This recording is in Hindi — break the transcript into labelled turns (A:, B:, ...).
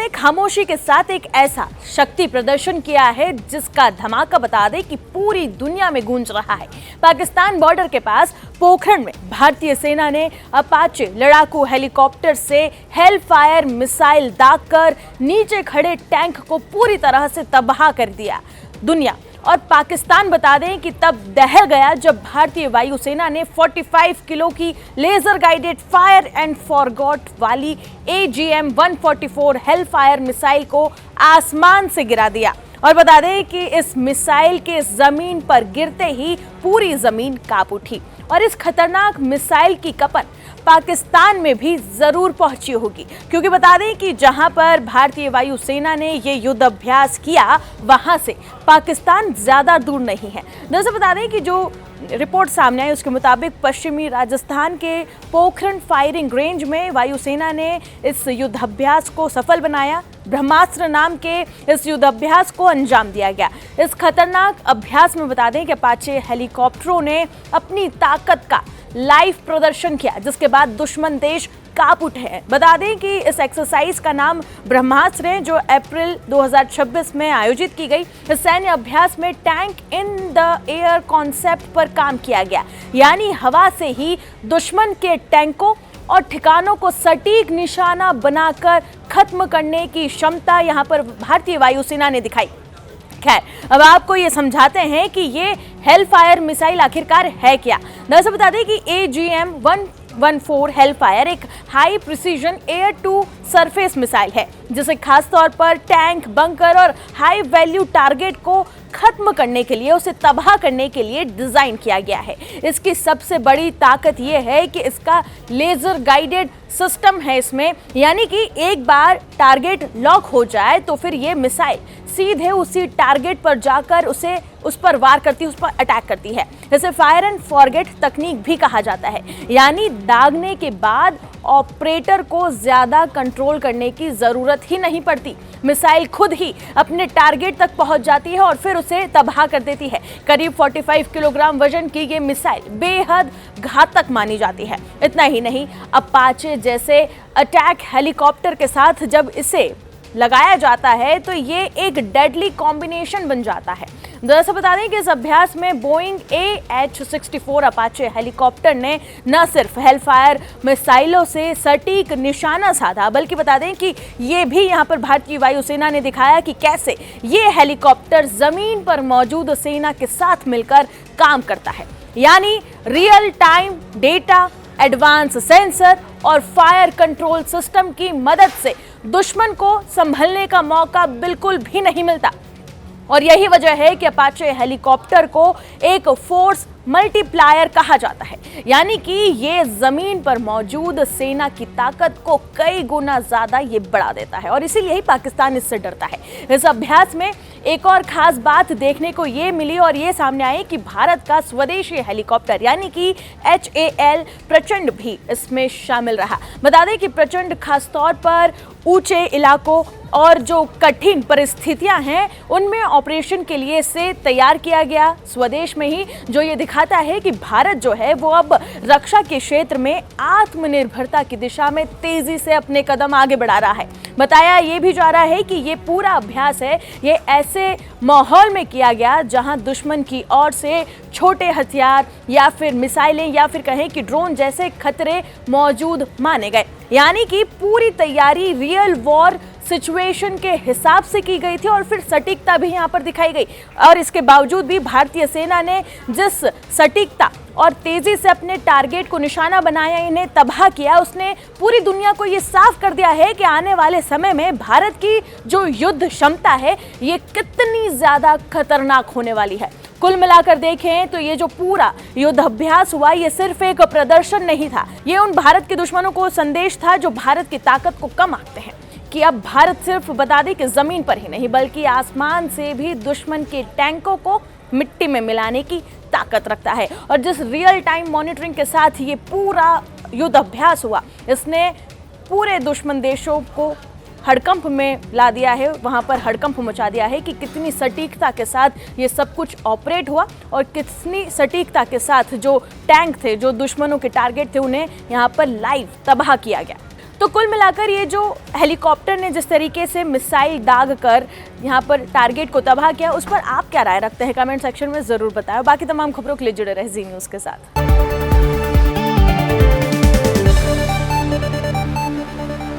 A: ने खामोशी के साथ एक ऐसा शक्ति प्रदर्शन किया है जिसका धमाका बता दे कि पूरी दुनिया में गूंज रहा है। पाकिस्तान बॉर्डर के पास पोखरण में भारतीय सेना ने अपाचे लड़ाकू हेलीकॉप्टर से हेलफायर मिसाइल दागकर नीचे खड़े टैंक को पूरी तरह से तबाह कर दिया। दुनिया और पाकिस्तान बता दें कि तब दहल गया जब भारतीय वायुसेना ने 45 किलो की laser guided fire and forgot वाली AGM-144 हेलफायर मिसाइल को आसमान से गिरा दिया। और बता दें कि इस मिसाइल के जमीन पर गिरते ही पूरी जमीन कांप उठी और इस खतरनाक मिसाइल की कपन पाकिस्तान में भी जरूर पहुंची होगी, क्योंकि बता दें कि जहां पर भारतीय वायुसेना ने ये युद्ध अभ्यास किया वहां से पाकिस्तान ज्यादा दूर नहीं है। दरअसल बता दें कि जो रिपोर्ट सामने आई उसके मुताबिक पश्चिमी राजस्थान के पोखरण फायरिंग रेंज में वायुसेना ने इस युद्धाभ्यास को सफल बनाया। ब्रह्मास्त्र नाम के इस युद्धाभ्यास को अंजाम दिया गया। इस खतरनाक अभ्यास में बता दें कि अपाचे हेलीकॉप्टरों ने अपनी ताकत का लाइव प्रदर्शन किया, जिसके बाद दुश्मन देश कांप उठे हैं। बता दें कि इस एक्सरसाइज का नाम ब्रह्मास्त्र है, जो अप्रैल 2026 में आयोजित की गई। इस सैन्य अभ्यास में tank in the air concept पर काम किया गया, यानी हवा से ही दुश्मन के टैंकों और ठिकानों को सटीक निशाना बनाकर खत्म करने की क्षमता यहां पर भारतीय वायुसेना ने दिखाई। खैर, अब आपको ये समझाते हैं कि ये हेलफायर मिसाइल आखिरकार है क्या। दरअसल बता दें कि AGM-114 हेलफायर एक high precision air to surface missile है, जिसे खासतौर पर टैंक, बंकर और हाई वैल्यू टारगेट को खत्म करने के लिए, उसे तबाह करने के लिए डिजाइन किया गया है। इसकी सबसे बड़ी ताकत यह है कि इसका लेजर गाइडेड सिस्टम है इसमें, यानी कि एक बार टारगेट लॉक हो जाए तो फिर ये मिसाइल सीधे उसी टारगेट पर जाकर उस पर वार करती है, उस पर अटैक करती है। इसे फायर एंड फॉरगेट तकनीक भी कहा जाता है, यानी दागने के बाद ऑपरेटर को ज्यादा कंट्रोल करने की जरूरत ही नहीं पड़ती। मिसाइल खुद ही अपने टारगेट तक पहुंच जाती है और फिर उसे तबाह कर देती है। करीब 45 किलोग्राम वजन की ये मिसाइल बेहद घातक मानी जाती है। इतना ही नहीं, अपाचे जैसे अटैक हेलीकॉप्टर के साथ जब इसे लगाया जाता है तो ये एक डेडली कॉम्बिनेशन बन जाता है। दरअसल बता दें कि इस अभ्यास में बोइंग AH-64 अपाचे हेलीकॉप्टर ने न सिर्फ हेलफायर मिसाइलों से सटीक निशाना साधा, बल्कि बता दें कि ये भी यहां पर भारतीय वायुसेना ने दिखाया कि कैसे ये हेलीकॉप्टर जमीन पर मौजूद सेना के साथ मिलकर काम करता है। यानी real time data, advance sensor और फायर कंट्रोल सिस्टम की मदद से दुश्मन को संभलने का मौका बिल्कुल भी नहीं मिलता। और यही वजह है कि अपाचे हेलीकॉप्टर को एक फोर्स मल्टीप्लायर कहा जाता है, यानी कि ये जमीन पर मौजूद सेना की ताकत को कई गुना ज्यादा ये बढ़ा देता है और इसीलिए ही पाकिस्तान इससे डरता है। इस अभ्यास में एक और खास बात देखने को ये मिली और ये सामने आई कि भारत का स्वदेशी हेलीकॉप्टर यानी कि HAL प्रचंड भी इसमें शामिल रहा। बता दें कि प्रचंड खासतौर पर ऊंचे इलाकों और जो कठिन परिस्थितियां हैं उनमें ऑपरेशन के लिए इसे तैयार किया गया स्वदेश में ही, जो ये दिखाता है कि भारत जो है वो अब रक्षा के क्षेत्र में आत्मनिर्भरता की दिशा में तेजी से अपने कदम आगे बढ़ा रहा है। बताया ये भी जा रहा है कि ये पूरा अभ्यास है ये ऐसे माहौल में किया गया जहां दुश्मन की ओर से छोटे हथियार या फिर मिसाइलें या फिर कहें कि ड्रोन जैसे खतरे मौजूद माने गए, यानी कि पूरी तैयारी रियल वॉर सिचुएशन के हिसाब से की गई थी और फिर सटीकता भी यहाँ पर दिखाई गई। और इसके बावजूद भी भारतीय सेना ने जिस सटीकता और तेजी से अपने टारगेट को निशाना बनाया, इन्हें तबाह किया, उसने पूरी दुनिया को ये साफ कर दिया है कि आने वाले समय में भारत की जो युद्ध क्षमता है ये कितनी ज्यादा खतरनाक होने वाली है। कुल मिलाकर देखें तो ये जो पूरा युद्धाभ्यास हुआ ये सिर्फ एक प्रदर्शन नहीं था, ये उन भारत के दुश्मनों को संदेश था जो भारत की ताकत को कम आंकते हैं कि अब भारत सिर्फ बता दें कि जमीन पर ही नहीं बल्कि आसमान से भी दुश्मन के टैंकों को मिट्टी में मिलाने की ताकत रखता है। और जिस रियल टाइम मॉनिटरिंग के साथ ये पूरा युद्ध अभ्यास हुआ इसने पूरे दुश्मन देशों को हड़कंप में ला दिया है, वहां पर हड़कंप मचा दिया है कि कितनी सटीकता के साथ ये सब कुछ ऑपरेट हुआ और कितनी सटीकता के साथ जो टैंक थे, जो दुश्मनों के टारगेट थे, उन्हें यहाँ पर लाइव तबाह किया गया। तो कुल मिलाकर ये जो हेलीकॉप्टर ने जिस तरीके से मिसाइल दाग कर यहाँ पर टारगेट को तबाह किया, उस पर आप क्या राय रखते हैं? कमेंट सेक्शन में ज़रूर बताएं। बाकी तमाम खबरों के लिए जुड़े रहे जी न्यूज़ के साथ।